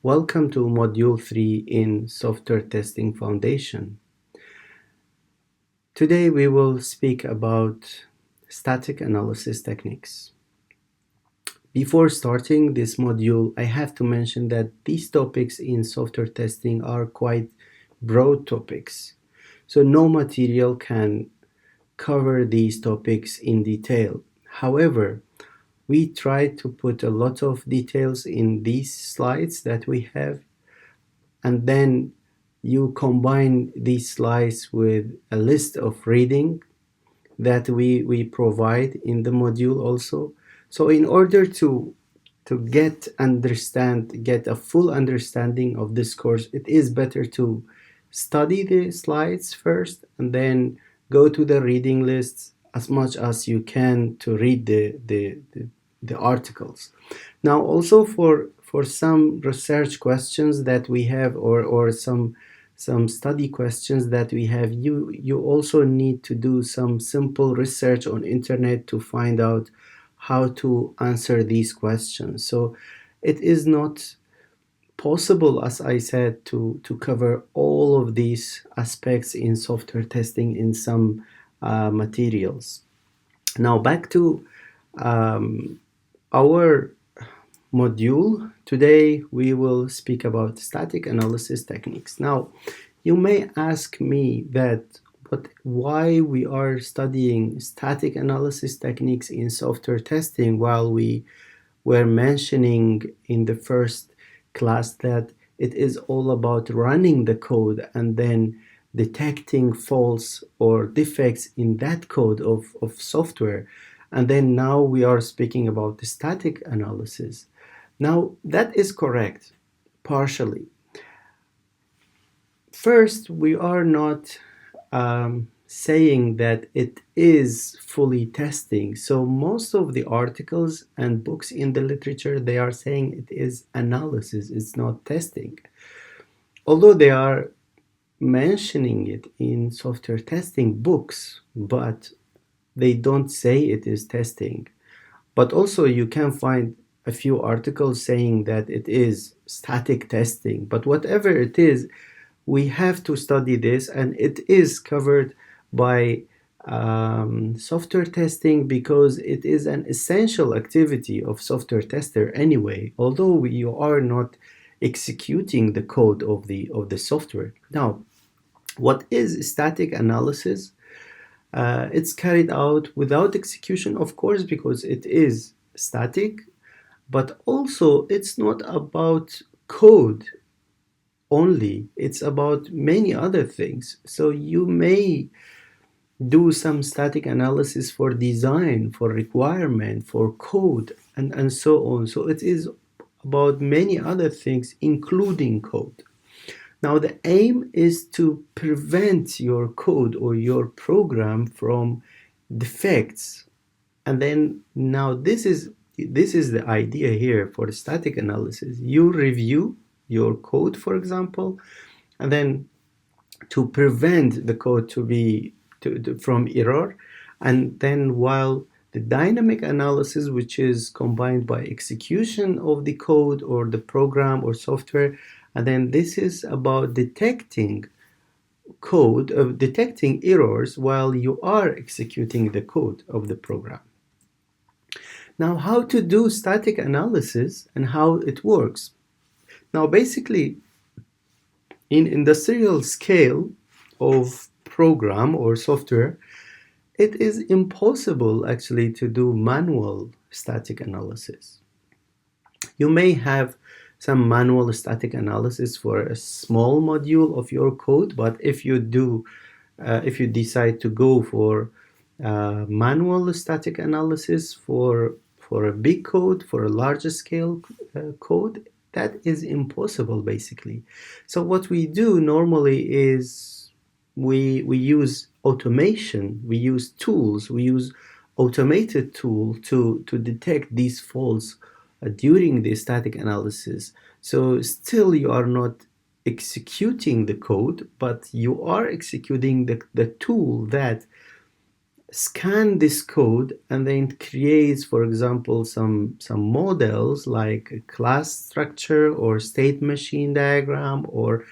Welcome to Module 3 in Software Testing Foundation. Today we will speak about static analysis techniques. Before starting this module, I have to mention that these topics in software testing are quite broad topics, so no material can cover these topics in detail. However, we try to put a lot of details in these slides that we have, and then you combine these slides with a list of reading that we provide in the module also. So in order to get a full understanding of this course, it is better to study the slides first and then go to the reading lists as much as you can to read the articles. Now also for some research questions that we have, or some study questions that we have, you also need to do some simple research on internet to find out how to answer these questions. So it is not possible, as I said, to cover all of these aspects in software testing in some materials. Now back to our module. Today we will speak about static analysis techniques. Now you may ask me why we are studying static analysis techniques in software testing, while we were mentioning in the first class that it is all about running the code and then detecting faults or defects in that code of software. And then now we are speaking about the static analysis. Now that is correct, partially. First, we are not saying that it is fully testing. So most of the articles and books in the literature, they are saying it is analysis, it's not testing. Although they are mentioning it in software testing books, but they don't say it is testing. But also you can find a few articles saying that it is static testing. But whatever it is, we have to study this, and it is covered by software testing because it is an essential activity of software tester anyway, although you are not executing the code of the software. Now, what is static analysis? It's carried out without execution, of course, because it is static, but also it's not about code only, it's about many other things. So you may do some static analysis for design, for requirement, for code, and so on. So it is about many other things, including code. Now the aim is to prevent your code or your program from defects. And then now this is the idea here for static analysis. You review your code, for example, and then to prevent the code from error. And then while the dynamic analysis, which is combined by execution of the code or the program or software, and then this is about detecting detecting errors while you are executing the code of the program. Now, how to do static analysis and how it works. Now, basically, in industrial scale of program or software, it is impossible actually to do manual static analysis. You may have some manual static analysis for a small module of your code, but if you decide to go for manual static analysis for a big code, for a larger scale code, that is impossible basically. So what we do normally is we use automation, we use tools, we use automated tool to detect these faults during the static analysis. So still you are not executing the code, but you are executing the tool that scan this code and then creates, for example, some models like a class structure or state machine diagram or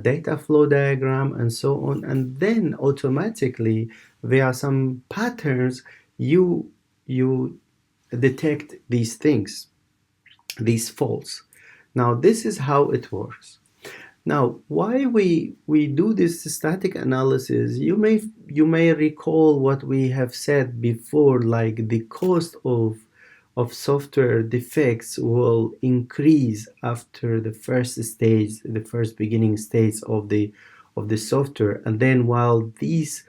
data flow diagram and so on, and then automatically via some patterns you detect these things, these faults. Now this is how it works. Now, why we do this static analysis, you may recall what we have said before, like the cost of software defects will increase after the first stage, the first beginning stage of the software, and then while these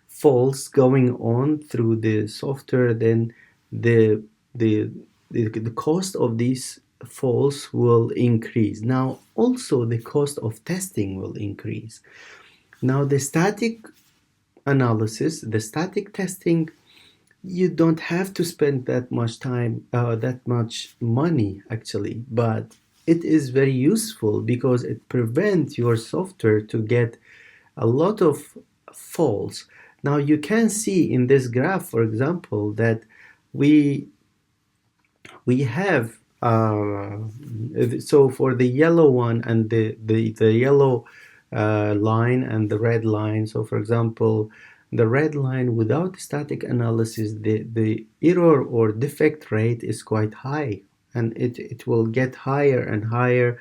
faults going on through the software, then the the the cost of these faults will increase. Now also the cost of testing will increase. Now the static analysis, the static testing, you don't have to spend that much time, that much money actually, but it is very useful because it prevents your software to get a lot of faults. Now you can see in this graph, for example, that we we have so for the yellow one and the yellow line and the red line, so for example the red line without static analysis, the error or defect rate is quite high, and it will get higher and higher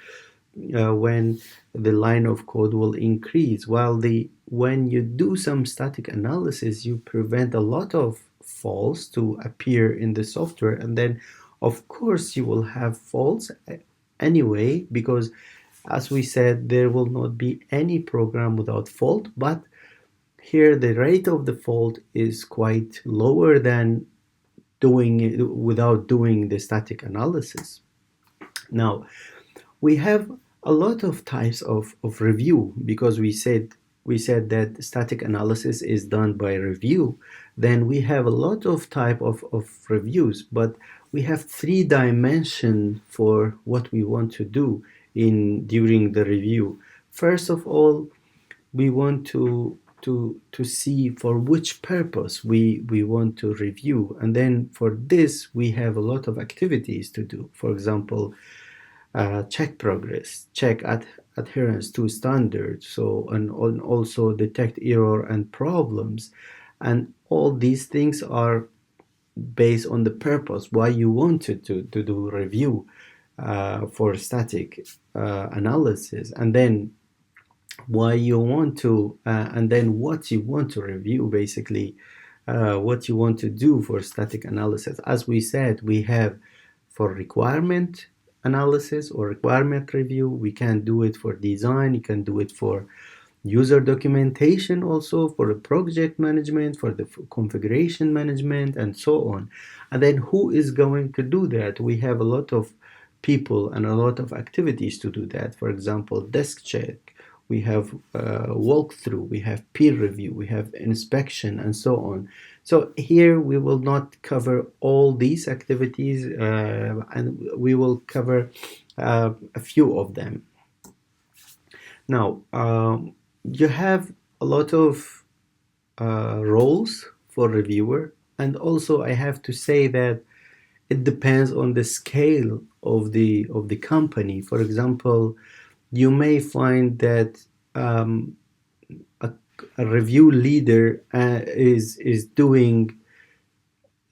when the line of code will increase, while the when you do some static analysis you prevent a lot of faults to appear in the software, and then of course you will have faults anyway, because as we said there will not be any program without fault, but here the rate of the fault is quite lower than doing it without doing the static analysis. Now we have a lot of types of review, because we said that static analysis is done by review. Then we have a lot of type of reviews, but we have 3 dimensions for what we want to do in during the review. First of all, we want to see for which purpose we want to review, and then for this we have a lot of activities to do. For example, check progress, check adherence to standards, so and also detect error and problems, and all these things are based on the purpose why you wanted to do review for static analysis, and then why you want to and then what you want to review, basically what you want to do for static analysis. As we said, we have for requirement analysis or requirement review, we can do it for design, you can do it for user documentation, also for the project management, for the configuration management, and so on. And then who is going to do that? We have a lot of people and a lot of activities to do that. For example, desk check, we have walkthrough, we have peer review, we have inspection, and so on. So here we will not cover all these activities, and we will cover a few of them. Now, you have a lot of roles for reviewer, and also I have to say that it depends on the scale of the company. For example, you may find that a review leader is doing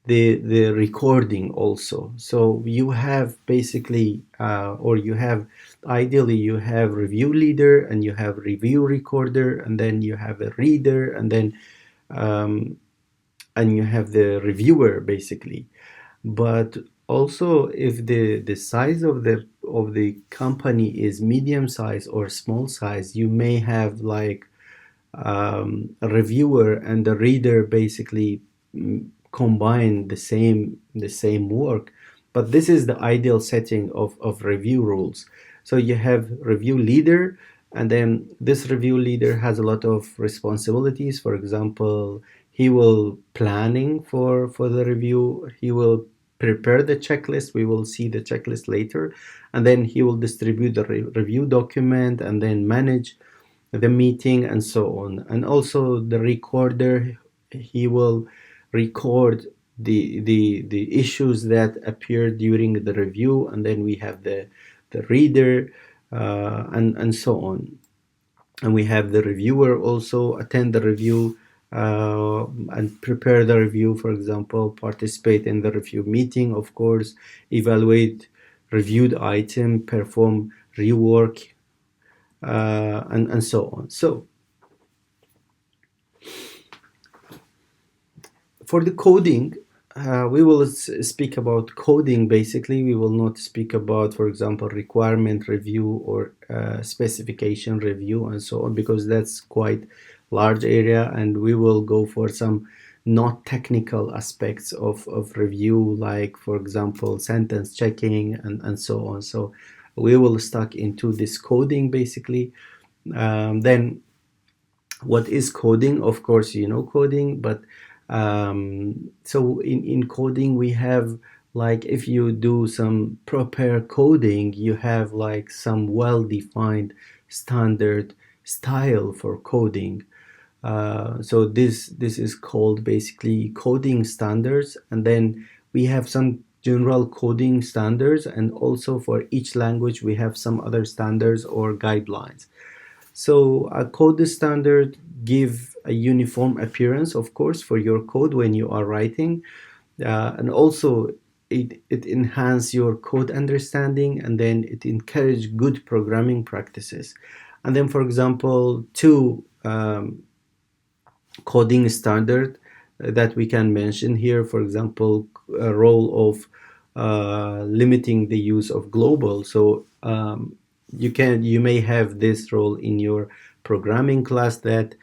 the recording also. So you have basically or you have ideally you have review leader and you have review recorder, and then you have a reader, and then and you have the reviewer basically. But also if the size of the company is medium size or small size, you may have like a reviewer and the reader basically combine the same work. But this is the ideal setting of review rules. So you have review leader, and then this review leader has a lot of responsibilities. For example, he will planning for the review, he will prepare the checklist, we will see the checklist later, and then he will distribute the review document and then manage the meeting and so on. And also the recorder, he will record the issues that appear during the review, and then we have the reader, and so on. And we have the reviewer also attend the review, and prepare the review, for example, participate in the review meeting, of course, evaluate reviewed item, perform rework, and so on. So for the coding, we will speak about coding basically. We will not speak about, for example, requirement review or specification review and so on, because that's quite large area, and we will go for some not technical aspects of review, like, for example, sentence checking and so on. So we will stuck into this coding basically. Then what is coding? Of course, you know coding, but so in coding we have, like, if you do some proper coding, you have like some well-defined standard style for coding. So this is called basically coding standards, and then we have some general coding standards, and also for each language we have some other standards or guidelines. So a code standard give a uniform appearance, of course, for your code when you are writing, and also it enhance your code understanding, and then it encourage good programming practices. And then, for example, two coding standard that we can mention here, for example, a role of limiting the use of global. So you may have this role in your programming class, that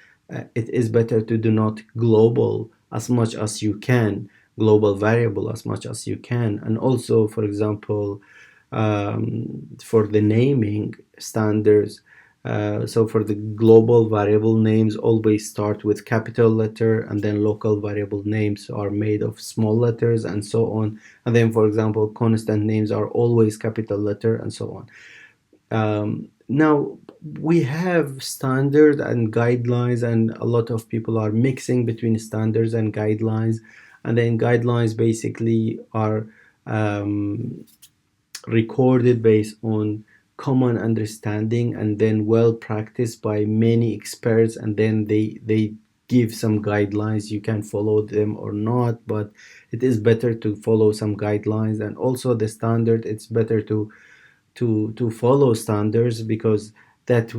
it is better to do not global as much as you can, global variable as much as you can. And also, for example, for the naming standards, so for the global variable names always start with capital letter, and then local variable names are made of small letters, and so on. And then, for example, constant names are always capital letter, and so on. Now we have standard and guidelines, and a lot of people are mixing between standards and guidelines. And then guidelines basically are recorded based on common understanding, and then well practiced by many experts, and then they give some guidelines. You can follow them or not, but it is better to follow some guidelines. And also the standard, it's better to follow standards, because that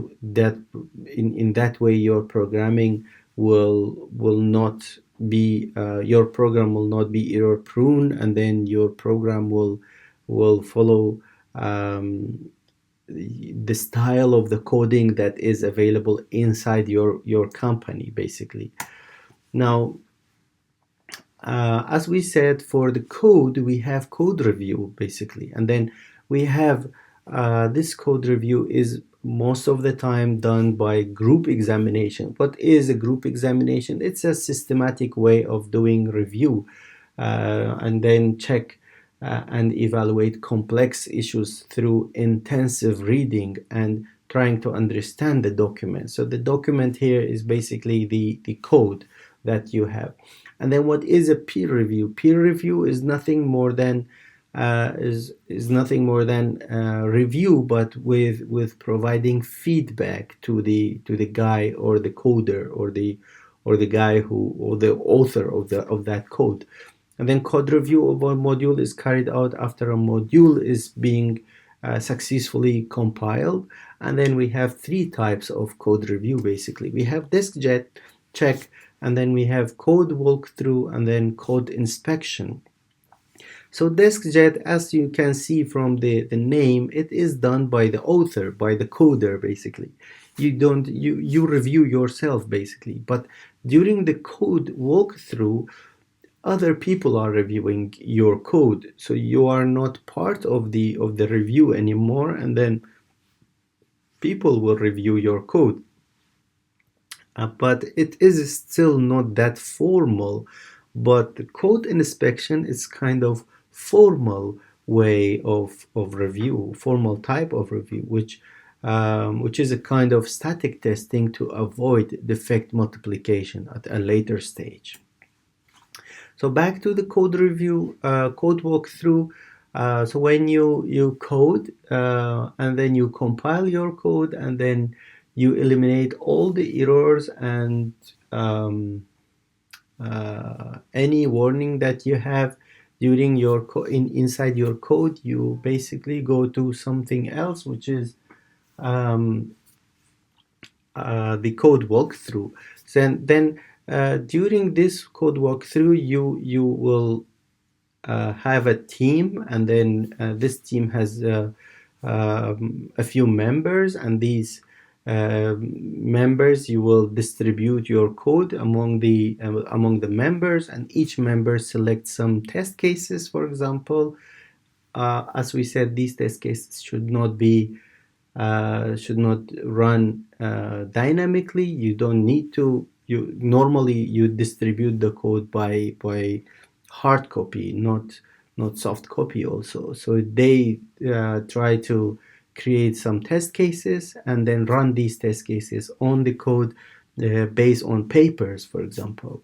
in that way your programming will not be your program will not be error prone, and then your program will follow the style of the coding that is available inside your company basically. Now, as we said, for the code we have code review basically, and then we have this code review is most of the time done by group examination. What is a group examination? It's a systematic way of doing review, and then check and evaluate complex issues through intensive reading and trying to understand the document. So the document here is basically the code that you have. And then what is a peer review? Peer review is nothing more than review, but with providing feedback to the guy or the coder or the guy who or the author of that code. And then code review of a module is carried out after a module is being successfully compiled. And then we have three types of code review basically. We have desk check, and then we have code walkthrough, and then code inspection. So DeskJet, as you can see from the name, it is done by the author, by the coder basically. You review yourself basically, but during the code walkthrough, other people are reviewing your code, so you are not part of the review anymore, and then people will review your code. But it is still not that formal. But the code inspection is kind of formal way of review, formal type of review, which which is a kind of static testing to avoid defect multiplication at a later stage. So back to the code review, code walkthrough. So when you code and then you compile your code and then you eliminate all the errors and any warning that you have during your inside your code, you basically go to something else, which is the code walkthrough. So then during this code walkthrough, you will have a team, and then this team has a few members, and these members, you will distribute your code among the members, and each member selects some test cases. For example, as we said, these test cases should not run dynamically. You don't need to. You normally distribute the code by hard copy, not soft copy also. So they try to create some test cases and then run these test cases on the code based on papers, for example.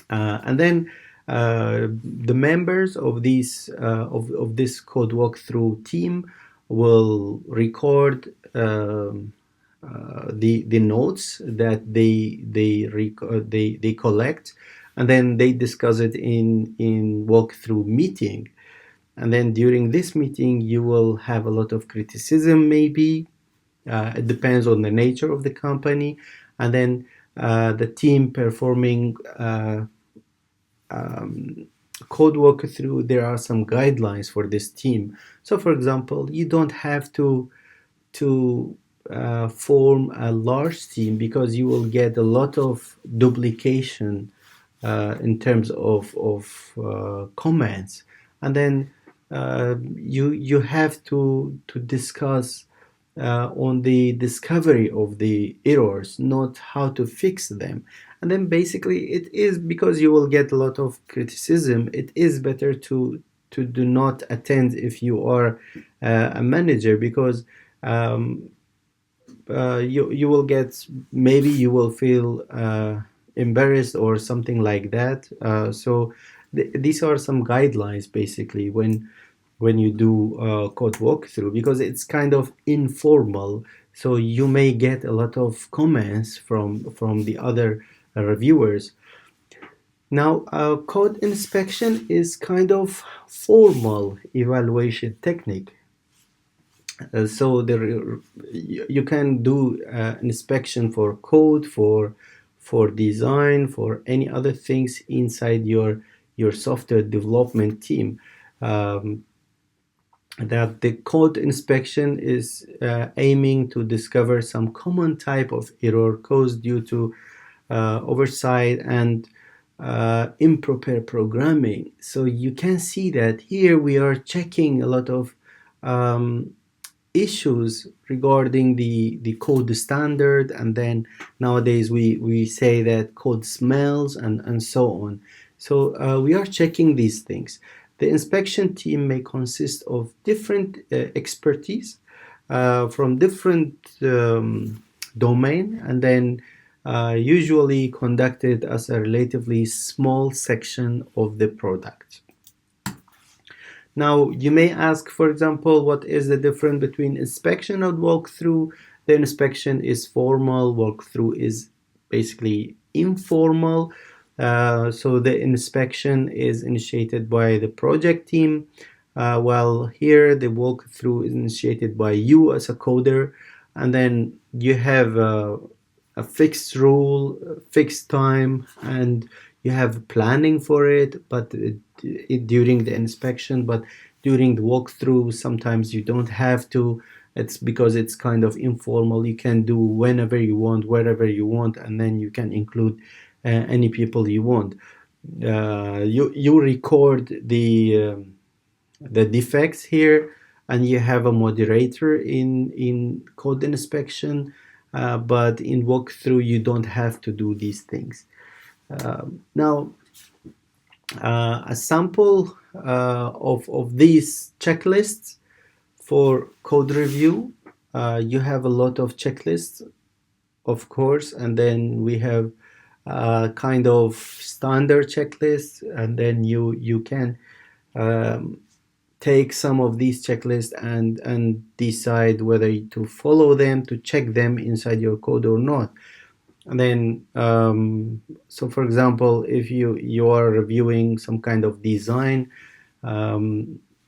And then the members of these of this code walkthrough team will record the notes that they collect, and then they discuss it in walkthrough meeting. And then during this meeting, you will have a lot of criticism, maybe. It depends on the nature of the company. And then the team performing code walkthrough, there are some guidelines for this team. So, for example, you don't have to form a large team, because you will get a lot of duplication in terms of comments. And then you have to discuss on the discovery of the errors, not how to fix them. And then basically, it is because you will get a lot of criticism, it is better to do not attend if you are a manager, because you will get, maybe you will feel embarrassed or something like that. So these are some guidelines basically when you do code walkthrough, because it's kind of informal. So you may get a lot of comments from the other reviewers. Now, code inspection is kind of formal evaluation technique. So you can do inspection for code, for design, for any other things inside your software development team. That the code inspection is aiming to discover some common type of error caused due to oversight and improper programming. So you can see that here we are checking a lot of issues regarding the code standard, and then nowadays we say that code smells and so on. So we are checking these things. The inspection team may consist of different expertise from different domain, and then usually conducted as a relatively small section of the product. Now, you may ask, for example, what is the difference between inspection and walkthrough? The inspection is formal, walkthrough is basically informal. So the inspection is initiated by the project team, while here the walkthrough is initiated by you as a coder, and then you have a fixed rule, fixed time, and you have planning for it, but during the inspection. But during the walkthrough, sometimes you don't have to. It's because it's kind of informal. You can do whenever you want, wherever you want, and then you can include any people you want. You record the defects here, and you have a moderator in code inspection, but in walkthrough you don't have to do these things. Now, a sample of these checklists for code review you have a lot of checklists, of course, and then we have kind of standard checklists, and then you can um, take some of these checklists and decide whether to follow them, to check them inside your code or not. And then so for example, if you are reviewing some kind of design,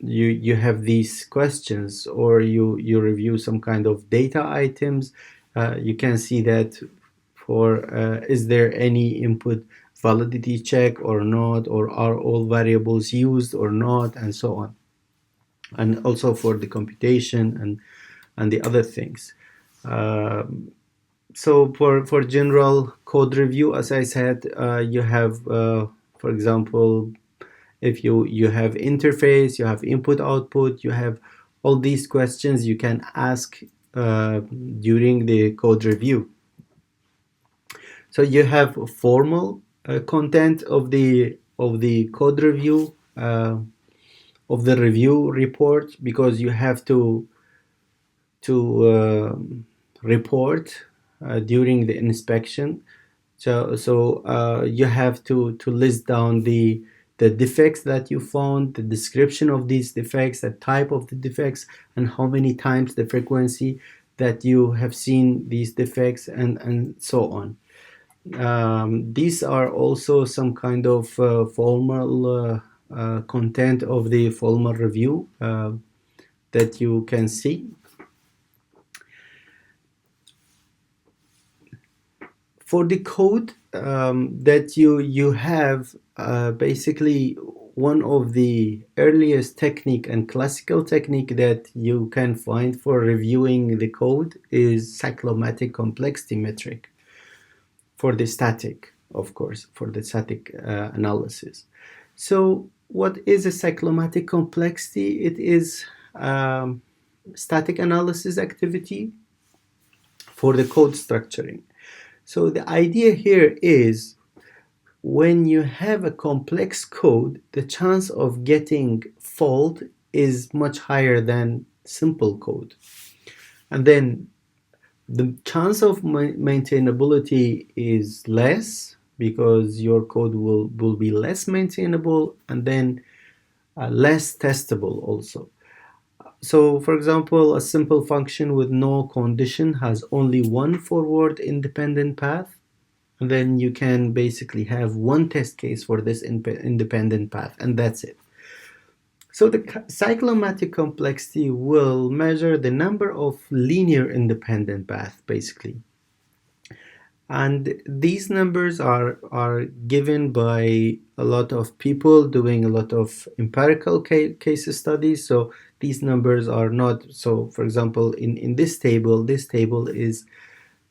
you have these questions, or you review some kind of data items, you can see that for is there any input validity check or not, or are all variables used or not, and so on. And also for the computation and the other things. So for general code review, as I said, you have, for example, if you have interface, you have input output, you have all these questions you can ask during the code review. So you have formal content of the code review, of the review report, because you have to report during the inspection. So you have to list down the defects that you found, the description of these defects, the type of the defects, and how many times, the frequency that you have seen these defects, and so on. These are also some kind of formal content of the formal review that you can see. For the code that you have, basically one of the earliest technique and classical technique that you can find for reviewing the code is cyclomatic complexity metric, for the static, of course, for the static analysis. So what is a cyclomatic complexity? It is static analysis activity for the code structuring. So the idea here is, when you have a complex code, the chance of getting fault is much higher than simple code. And then the chance of maintainability is less, because your code will be less maintainable, and then less testable also. So for example, a simple function with no condition has only one forward independent path, and then you can basically have one test case for this independent path, and that's it. So the cyclomatic complexity will measure the number of linear independent paths, basically. And these numbers are given by a lot of people doing a lot of empirical case studies. So these numbers are not, so for example, in this table is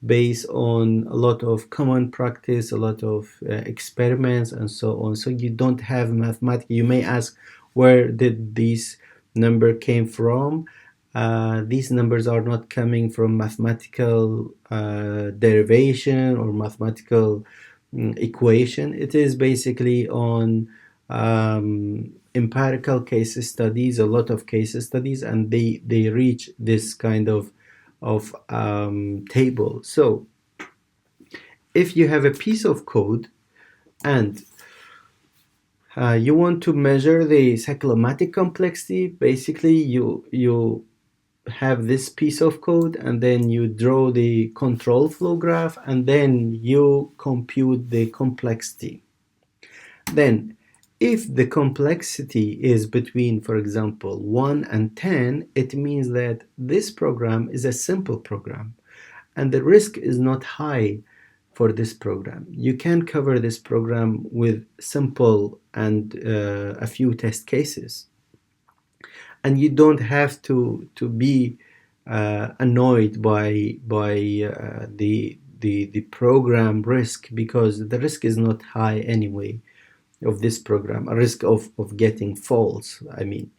based on a lot of common practice, a lot of experiments, and so on. So you don't have mathematics. You may ask, where did this number came from? These numbers are not coming from mathematical derivation or mathematical equation. It is basically on empirical case studies, a lot of case studies, and they reach this kind of table. So if you have a piece of code and you want to measure the cyclomatic complexity, basically you have this piece of code, and then you draw the control flow graph, and then you compute the complexity. Then if the complexity is between, for example, 1 and 10, it means that this program is a simple program, and the risk is not high for this program. You can cover this program with simple and a few test cases. And you don't have to be annoyed by the program risk, because the risk is not high anyway of this program, a risk of getting faults, I mean.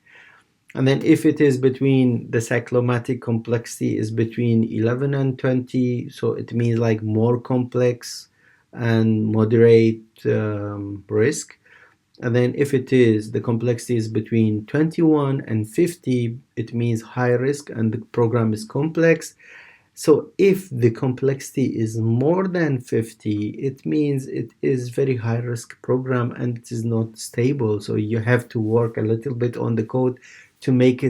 And then if it is between, the cyclomatic complexity is between 11 and 20, so it means like more complex and moderate risk. And then if it is, the complexity is between 21 and 50, it means high risk and the program is complex. So if the complexity is more than 50, it means it is very high risk program and it is not stable. So you have to work a little bit on the code to make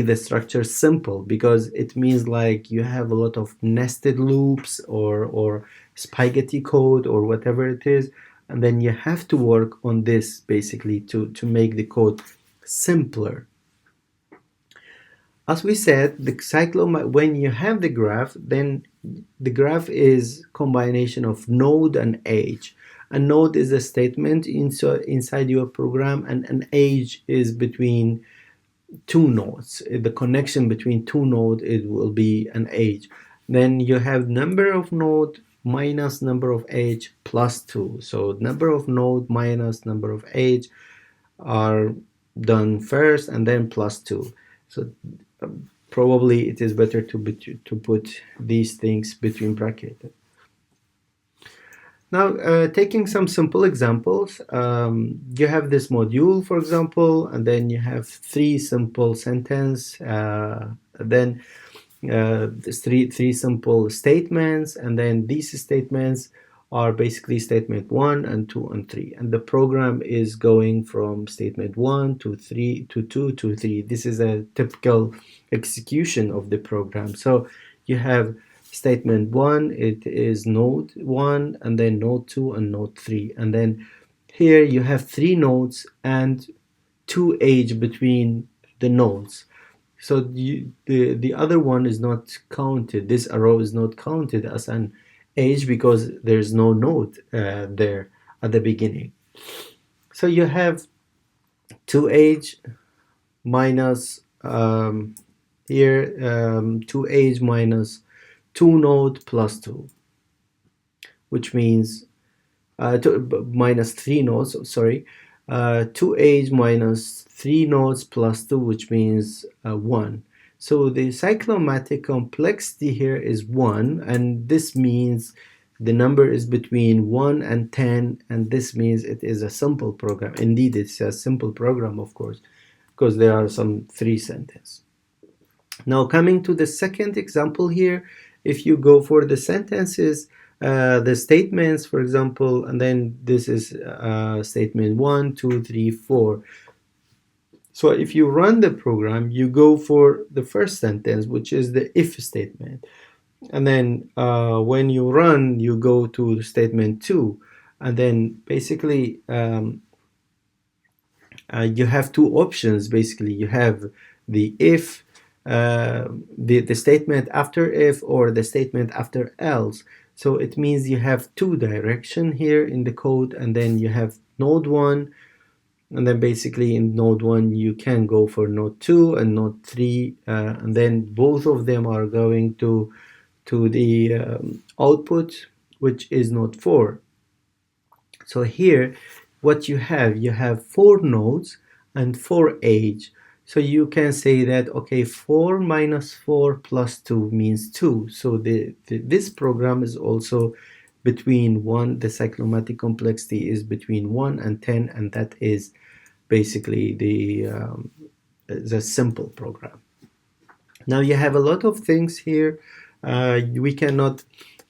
the structure simple, because it means like you have a lot of nested loops or spaghetti code or whatever it is, and then you have to work on this basically to make the code simpler. As we said, the when you have the graph, then the graph is combination of node and edge. A node is a statement inside your program, and an edge is between two nodes. The connection between two nodes, it will be an edge. Then you have number of node minus number of edge plus 2. So number of node minus number of edge are done first and then plus 2. So probably it is better to put these things between brackets. Now, taking some simple examples, you have this module, for example, and then you have three simple sentences, then three simple statements, and then these statements are basically statement 1 and 2 and 3, and the program is going from statement 1 to 3 to 2 to 3. This is a typical execution of the program. So you have statement 1, it is node 1, and then node 2 and node 3, and then here you have 3 nodes and 2 edge between the nodes. So the other one is not counted. This arrow is not counted as an edge because there's no node there at the beginning. So you have 2 edge minus here 2 edge minus 2 node plus 2, which means minus 3 nodes, sorry, 2 edge minus 3 nodes plus 2, which means 1. So the cyclomatic complexity here is 1, and this means the number is between 1 and 10, and this means it is a simple program. Indeed, it's a simple program, of course, because there are some 3 sentences. Now, coming to the second example here, if you go for the sentences, the statements, for example, and then this is statement 1, 2, 3, 4. So if you run the program, you go for the first sentence, which is the if statement. And then when you run, you go to statement 2. And then basically you have 2 options. Basically, you have the if, the statement after if, or the statement after else. So it means you have 2 direction here in the code, and then you have node 1, and then basically in node 1 you can go for node 2 and node 3, and then both of them are going to the output, which is node 4. So here what you have 4 nodes and 4 edge. So you can say that, okay, 4 minus 4 plus 2 means 2. So this program is also between 1, the cyclomatic complexity is between 1 and 10, and that is basically the simple program. Now you have a lot of things here. We cannot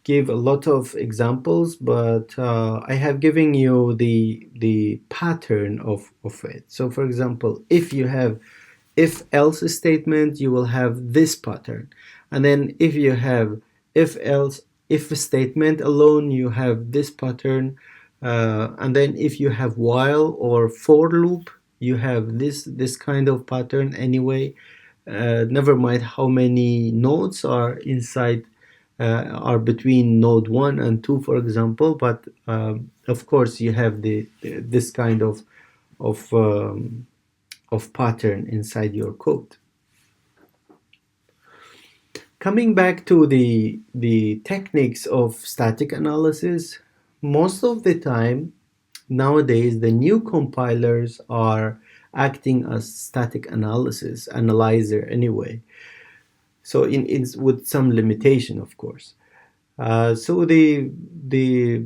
give a lot of examples, but I have given you the pattern of it. So for example, if you have if else statement, you will have this pattern, and then if you have if else if statement alone, you have this pattern, and then if you have while or for loop, you have this kind of pattern anyway. Never mind how many nodes are inside, are between node 1 and 2, for example, but of course you have this kind of pattern inside your code. Coming back to the techniques of static analysis, most of the time nowadays the new compilers are acting as static analyzer anyway. So with some limitation, of course. So the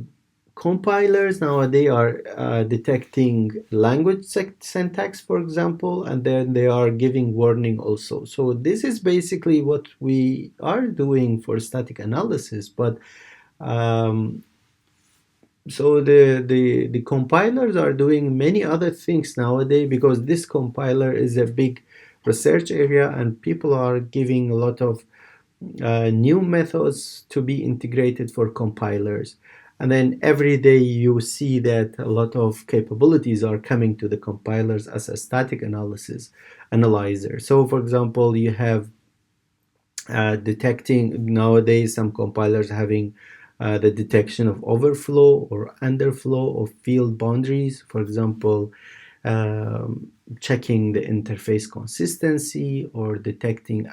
compilers nowadays are detecting language syntax, for example, and then they are giving warning also. So this is basically what we are doing for static analysis. But um, so the compilers are doing many other things nowadays, because this compiler is a big research area and people are giving a lot of new methods to be integrated for compilers. And then every day you see that a lot of capabilities are coming to the compilers as a static analysis analyzer. So for example, you have detecting nowadays some compilers having the detection of overflow or underflow of field boundaries. For example, checking the interface consistency or detecting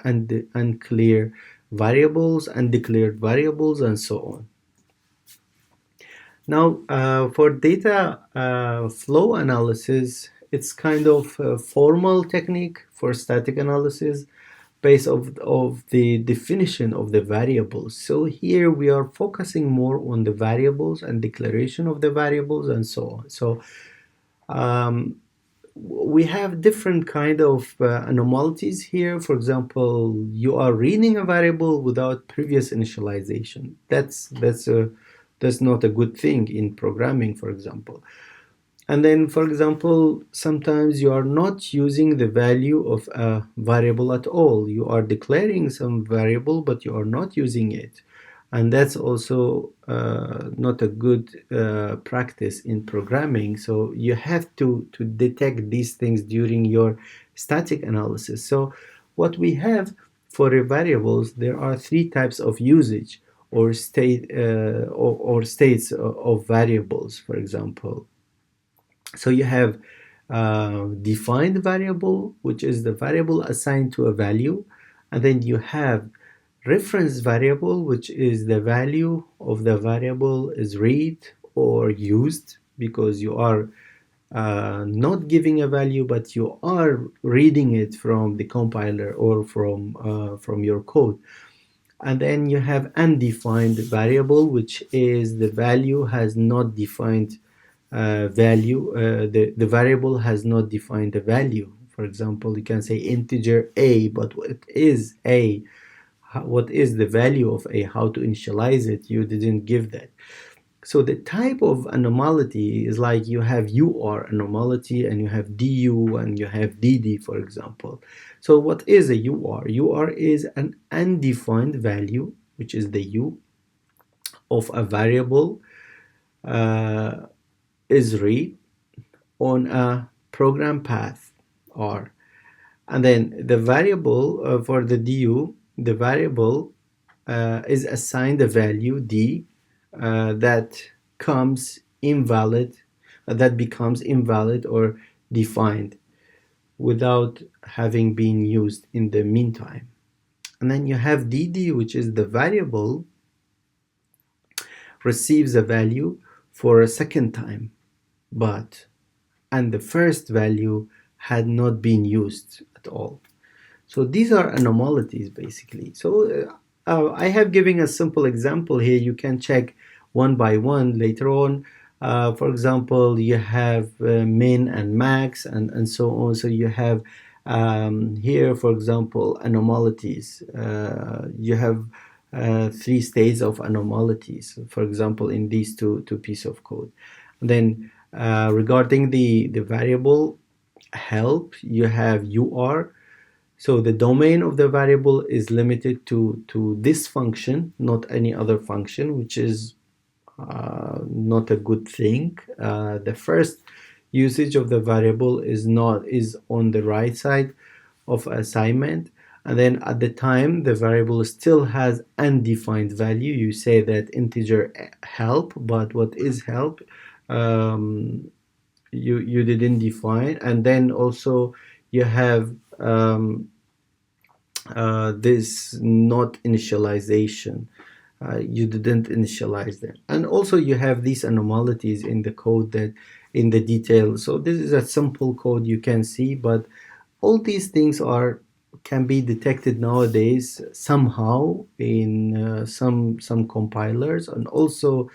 unclear variables, undeclared variables, and so on. Now, for data flow analysis, it's kind of a formal technique for static analysis based of the definition of the variables. So here we are focusing more on the variables and declaration of the variables and so on. So um, we have different kind of anomalies here. For example, you are reading a variable without previous initialization. That's not a good thing in programming, for example. And then, for example, sometimes you are not using the value of a variable at all. You are declaring some variable, but you are not using it. And that's also not a good practice in programming. So you have to detect these things during your static analysis. So what we have for the variables, there are three types of usage or or states of variables, for example. So you have defined variable, which is the variable assigned to a value, and then you have reference variable, which is the value of the variable is read or used, because you are not giving a value, but you are reading it from the compiler or from your code. And then you have undefined variable, which is the value has not defined value. The variable has not defined the value. For example, you can say integer a, but what is a? What is the value of a? How to initialize it? You didn't give that. So the type of anomaly is like you have UR anomaly and you have DU and you have DD, for example. So what is a UR? UR is an undefined value, which is the U of a variable uh, is read on a program path R. And then the variable for the DU, the variable is assigned a value D that comes invalid, that becomes invalid or defined without having been used in the meantime. And then you have DD, which is the variable receives a value for a second time, and the first value had not been used at all. So these are anomalies basically. So I have given a simple example here. You can check one by one later on. For example, you have min and max and so on. So you have here, for example, anomalies. You have three states of anomalies, for example, in these two pieces of code. And then regarding the variable help, you have UR. So the domain of the variable is limited to this function, not any other function, which is not a good thing. The first usage of the variable is on the right side of assignment, and then at the time the variable still has undefined value. You say that integer help, but what is help? You didn't define. And then also you have this not initialization. You didn't initialize them. And also you have these anomalies in the code, that in the detail. So this is a simple code you can see, but all these things can be detected nowadays somehow in some compilers. And also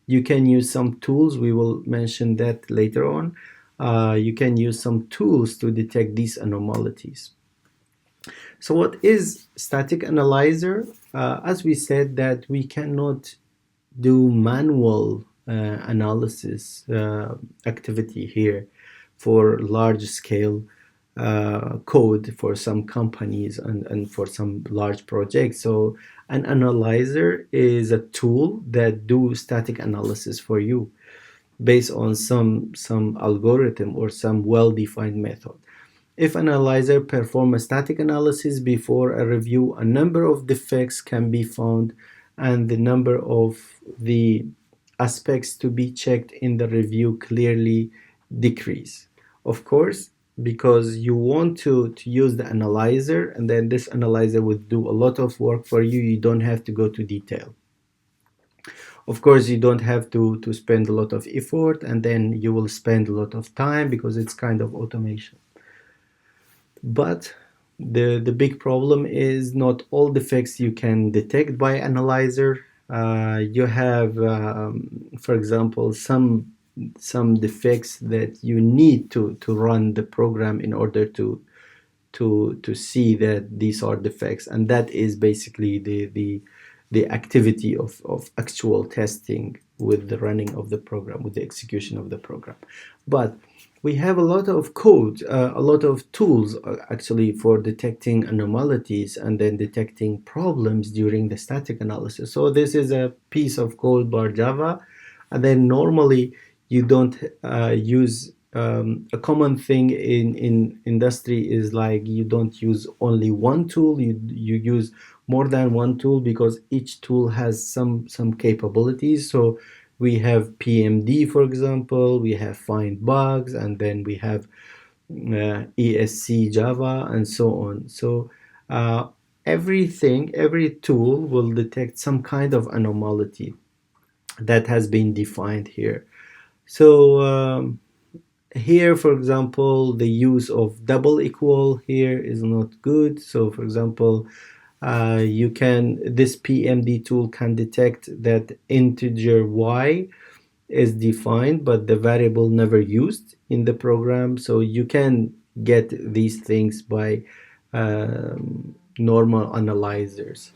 You can use some tools. We will mention that later on. You can use some tools to detect these anomalies. So what is static analyzer? As we said, that we cannot do manual analysis activity here for large scale code for some companies and for some large projects. So an analyzer is a tool that do static analysis for you based on some algorithm or some well-defined method. If an analyzer performs a static analysis before a review, a number of defects can be found and the number of the aspects to be checked in the review clearly decrease. Of course, because you want to use the analyzer, and then this analyzer will do a lot of work for you. You don't have to go to detail. Of course, you don't have to spend a lot of effort, and then you will spend a lot of time because it's kind of automation. But the big problem is not all defects you can detect by analyzer. You have, for example, some defects that you need to run the program in order to see that these are defects, and that is basically the activity of actual testing with the running of the program, with the execution of the program. But we have a lot of code, a lot of tools actually for detecting anomalies and then detecting problems during the static analysis. So this is a piece of code bar Java, and then normally you don't use a common thing in industry is like you don't use only one tool, you use more than one tool because each tool has some capabilities. So we have PMD, for example, we have find bugs, and then we have ESC Java, and so on. So every tool will detect some kind of anomaly that has been defined here. So here, for example, the use of double equal here is not good. So for example, this PMD tool can detect that integer y is defined, but the variable never used in the program. So you can get these things by normal analyzers.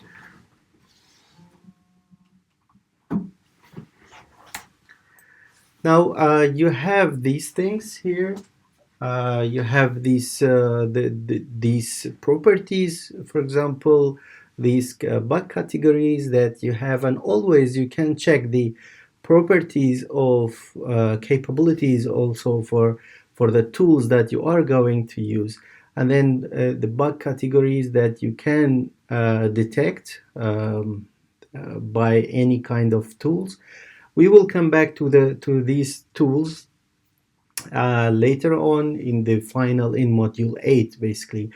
Now you have these things here. You have these these properties, for example, these bug categories that you have, and always you can check the properties of capabilities also for the tools that you are going to use, and then the bug categories that you can detect by any kind of tools. We will come back to these tools later on in module 8, basically,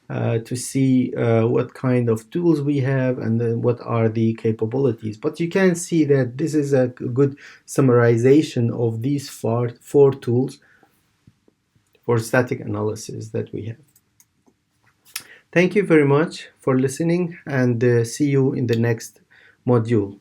to see what kind of tools we have and then what are the capabilities. But you can see that this is a good summarization of these four tools for static analysis that we have. Thank you very much for listening, and see you in the next module.